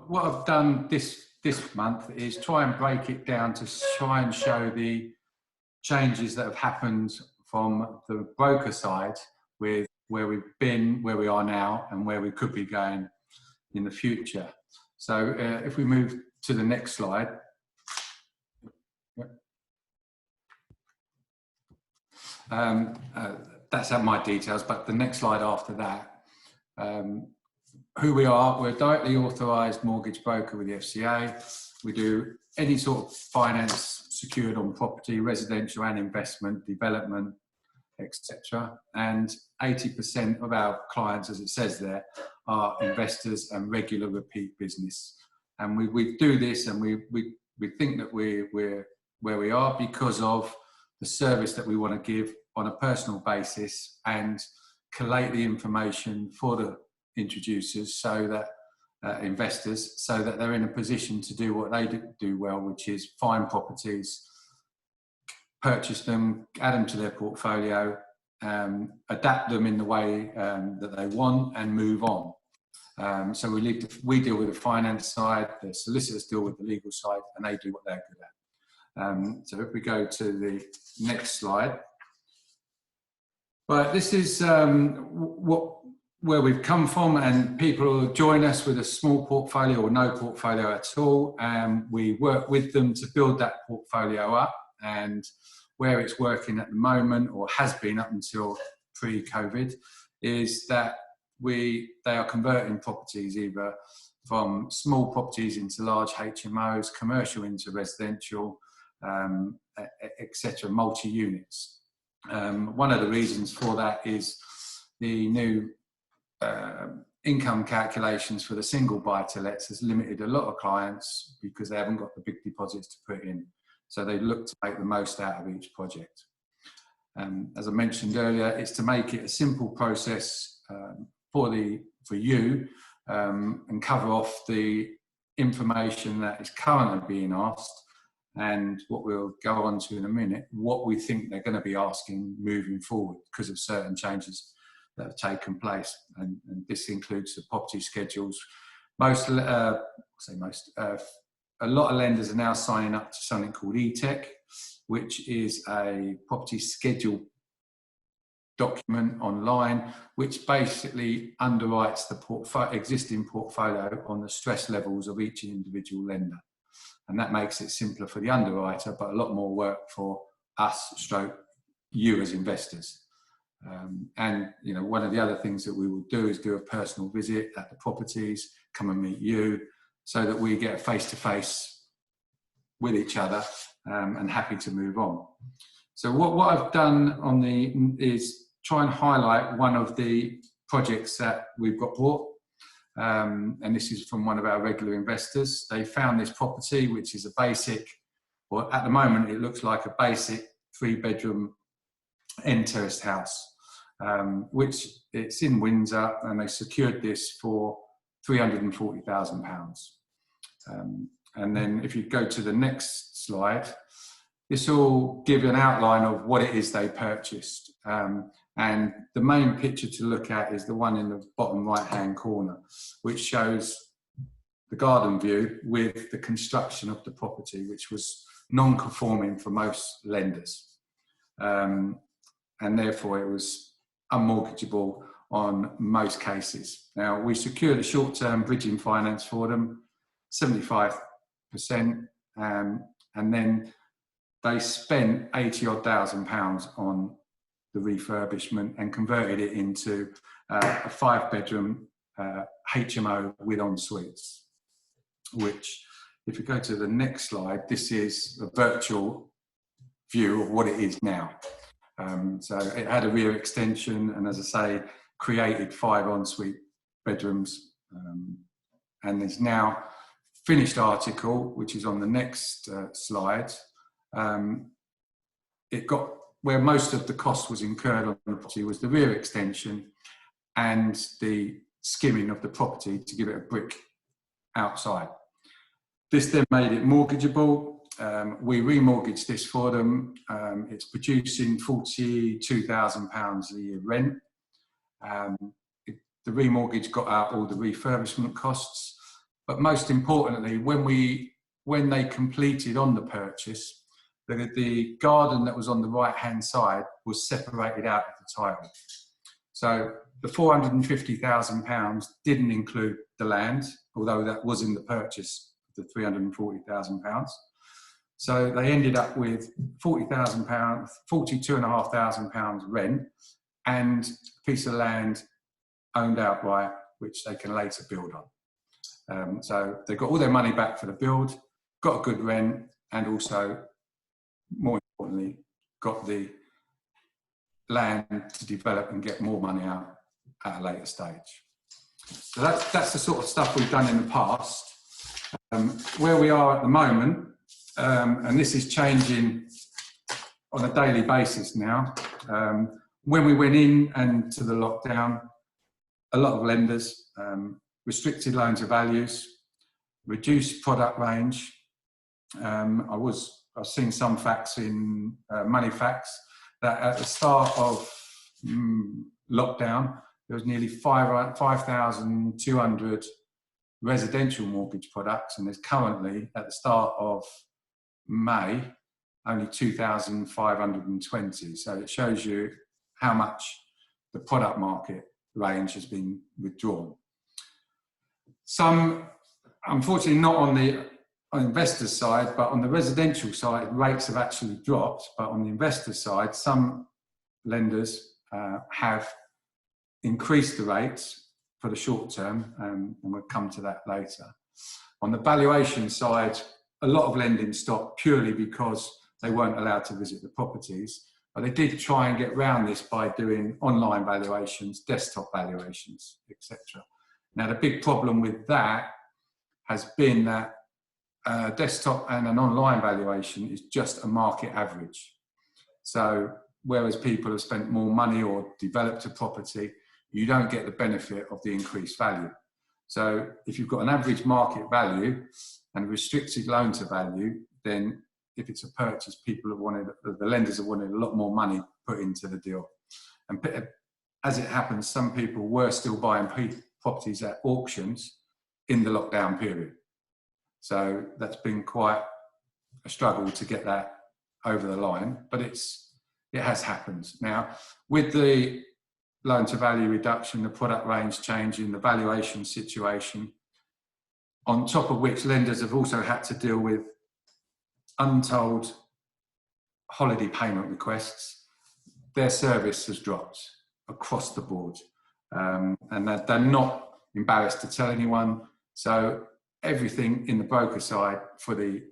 what I've done this month is try and break it down to try and show the changes that have happened from the broker side with where we've been, where we are now, and where we could be going in the future. So if we move to the next slide. That's my details, but the next slide after that. Who we are, we're a directly authorised mortgage broker with the FCA. We do any sort of finance secured on property, residential and investment, development, etc. And 80% of our clients, as it says there, are investors and regular repeat business. And we do this, and we think that we're where we are because of the service that we want to give on a personal basis and collate the information for the introducers, so that investors, so that they're in a position to do what they do well, which is find properties, purchase them, add them to their portfolio, adapt them in the way that they want, and move on. So we deal with the finance side, the solicitors deal with the legal side, and they do what they're good at. So if we go to the next slide. Right, this is where we've come from, and people join us with a small portfolio or no portfolio at all, and we work with them to build that portfolio up. And where it's working at the moment, or has been up until pre-COVID, is that they are converting properties either from small properties into large HMOs, commercial into residential, etc., multi-units. One of the reasons for that is the new income calculations for the single buy-to-lets has limited a lot of clients because they haven't got the big deposits to put in. So they look to make the most out of each project. As I mentioned earlier, it's to make it a simple process for you and cover off the information that is currently being asked, and what we'll go on to in a minute, what we think they're going to be asking moving forward because of certain changes that have taken place. And this includes the property schedules. A lot of lenders are now signing up to something called eTech, which is a property schedule document online, which basically underwrites the existing portfolio on the stress levels of each individual lender. And that makes it simpler for the underwriter, but a lot more work for us, you as investors. And one of the other things that we will do is do a personal visit at the properties, come and meet you, so that we get face-to-face with each other, and happy to move on. So what I've done is try and highlight one of the projects that we've got bought. And this is from one of our regular investors. They found this property, which is a basic, or at the moment it looks like a basic 3-bedroom end terraced house, which it's in Windsor, and they secured this for £340,000. And then if you go to the next slide, this will give you an outline of what it is they purchased. And the main picture to look at is the one in the bottom right-hand corner, which shows the garden view with the construction of the property, which was non-conforming for most lenders. And therefore it was unmortgageable on most cases. Now, we secured a short-term bridging finance for them, 75%, and then they spent £80,000 on the refurbishment and converted it into a 5-bedroom HMO with en suites, which, if you go to the next slide, this is a virtual view of what it is now. So it had a rear extension, and as I say, created 5 ensuite bedrooms, and there's now finished article, which is on the next slide. It got where most of the cost was incurred on the property was the rear extension and the skimming of the property to give it a brick outside. This then made it mortgageable. We remortgaged this for them. It's producing £42,000 a year rent. The remortgage got out all the refurbishment costs, But most importantly, when they completed on the purchase, the garden that was on the right-hand side was separated out of the title. So the £450,000 didn't include the land, although that was in the purchase of the £340,000. So they ended up with £40,000, £42,500 rent, and a piece of land owned outright, which they can later build on. So they got all their money back for the build, got a good rent, and also, more importantly, got the land to develop and get more money out at a later stage. So that's the sort of stuff we've done in the past. Where we are at the moment, and this is changing on a daily basis now. When we went in and to the lockdown, a lot of lenders restricted loan to values, reduced product range. I've seen some facts in Money Facts that at the start of lockdown, there was nearly 5,200 residential mortgage products, and there's currently, at the start of May, only 2,520. So it shows you how much the product market range has been withdrawn. Some, unfortunately, not on the investors' side, but on the residential side, rates have actually dropped. But on the investor side, some lenders have increased the rates for the short term, and we'll come to that later. On the valuation side, a lot of lending stopped purely because they weren't allowed to visit the properties. But they did try and get around this by doing online valuations, desktop valuations, etc. Now, the big problem with that has been that desktop and an online valuation is just a market average. So whereas people have spent more money or developed a property, you don't get the benefit of the increased value. So if you've got an average market value and restricted loan to value, then if it's a purchase, people have wanted, the lenders have wanted a lot more money put into the deal. And as it happens, some people were still buying properties at auctions in the lockdown period. So that's been quite a struggle to get that over the line, but it has happened. Now, with the loan to value reduction, the product range changing, the valuation situation, on top of which lenders have also had to deal with untold holiday payment requests, their service has dropped across the board. And they're not embarrassed to tell anyone. So everything in the broker side for the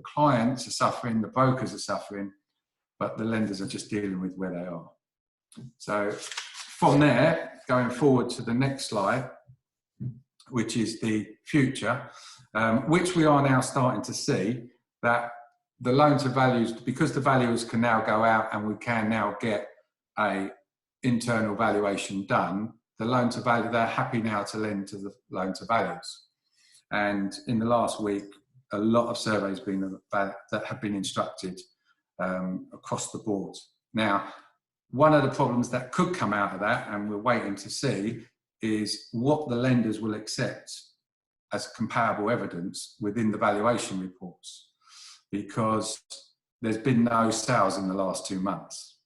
clients are suffering, the brokers are suffering, but the lenders are just dealing with where they are. So from there, going forward to the next slide, which is the future, which we are now starting to see that the loan to values, because the valuers can now go out and we can now get a internal valuation done, the loan to value, they're happy now to lend to the loan to values. And in the last week, a lot of surveys that have been instructed across the board. Now, one of the problems that could come out of that, and we're waiting to see, is what the lenders will accept as comparable evidence within the valuation reports, because there's been no sales in the last 2 months.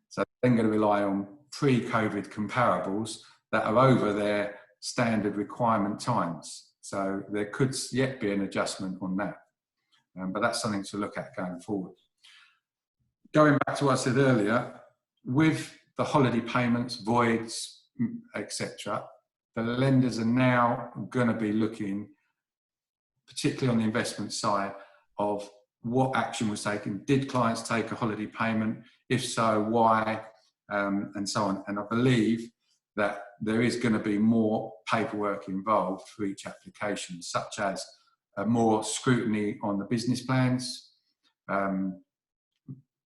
So they're going to rely on pre-COVID comparables that are over their standard requirement times. So there could yet be an adjustment on that. But that's something to look at going forward. Going back to what I said earlier, with the holiday payments, voids, etc., the lenders are now going to be looking, particularly on the investment side, of what action was taken. Did clients take a holiday payment? If so, why? And so on. And I believe that there is going to be more paperwork involved for each application, such as more scrutiny on the business plans,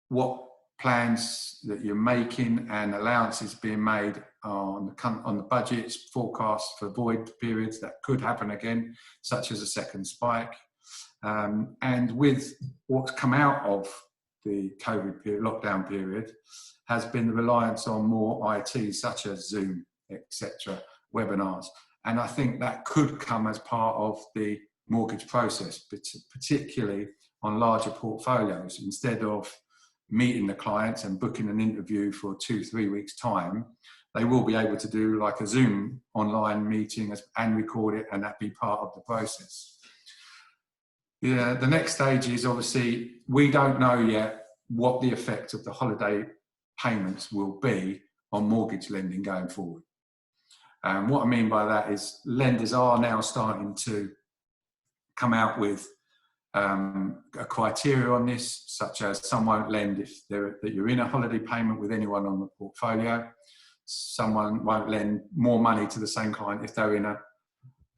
what plans that you're making and allowances being made on the budgets, forecasts for void periods that could happen again, such as a second spike. And with what's come out of the COVID period, lockdown period, has been the reliance on more IT, such as Zoom, etc., webinars. And I think that could come as part of the mortgage process, particularly on larger portfolios. Instead of meeting the clients and booking an interview for 2-3 weeks' time, they will be able to do like a Zoom online meeting and record it, and that be part of the process. Yeah, the next stage is obviously we don't know yet what the effect of the holiday payments will be on mortgage lending going forward. And what I mean by that is lenders are now starting to come out with a criteria on this, such as some won't lend if that you're in a holiday payment with anyone on the portfolio. Someone won't lend more money to the same client if they're in a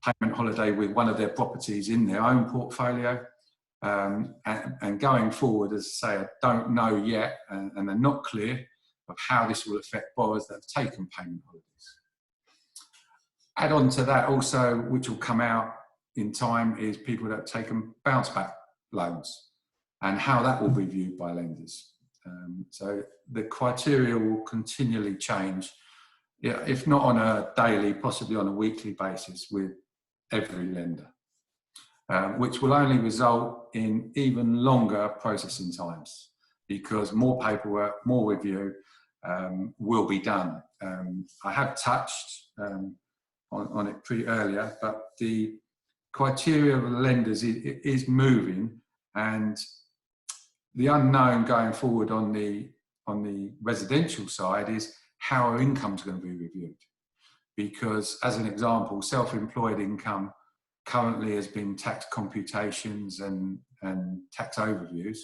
payment holiday with one of their properties in their own portfolio. And going forward, as I say, I don't know yet, and they're not clear of how this will affect borrowers that have taken payment holidays. Add on to that also, which will come out in time, is people that have taken bounce back loans and how that will be viewed by lenders. So the criteria will continually change, if not on a daily, possibly on a weekly basis with every lender, which will only result in even longer processing times because more paperwork, more review will be done. I have touched on it pretty earlier, but the criteria of the lenders is moving, and the unknown going forward on the residential side is how our income is going to be reviewed. Because, as an example, self-employed income currently has been tax computations and tax overviews.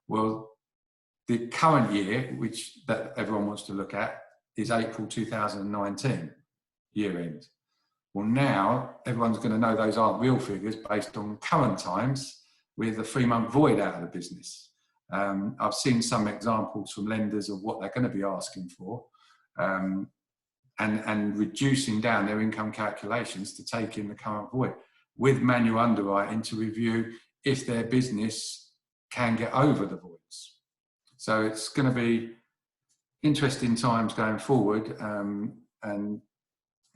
Well, the current year, which that everyone wants to look at, is April 2019 year end. Well, now everyone's going to know those aren't real figures based on current times with a 3-month void out of the business. I've seen some examples from lenders of what they're going to be asking for, and reducing down their income calculations to take in the current void with manual underwriting to review if their business can get over the voids. So it's going to be interesting times going forward, and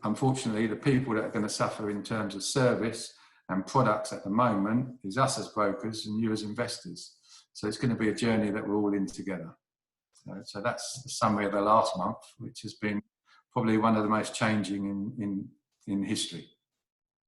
unfortunately the people that are going to suffer in terms of service and products at the moment is us as brokers and you as investors. So it's going to be a journey that we're all in together. So that's the summary of the last month, which has been probably one of the most changing in history.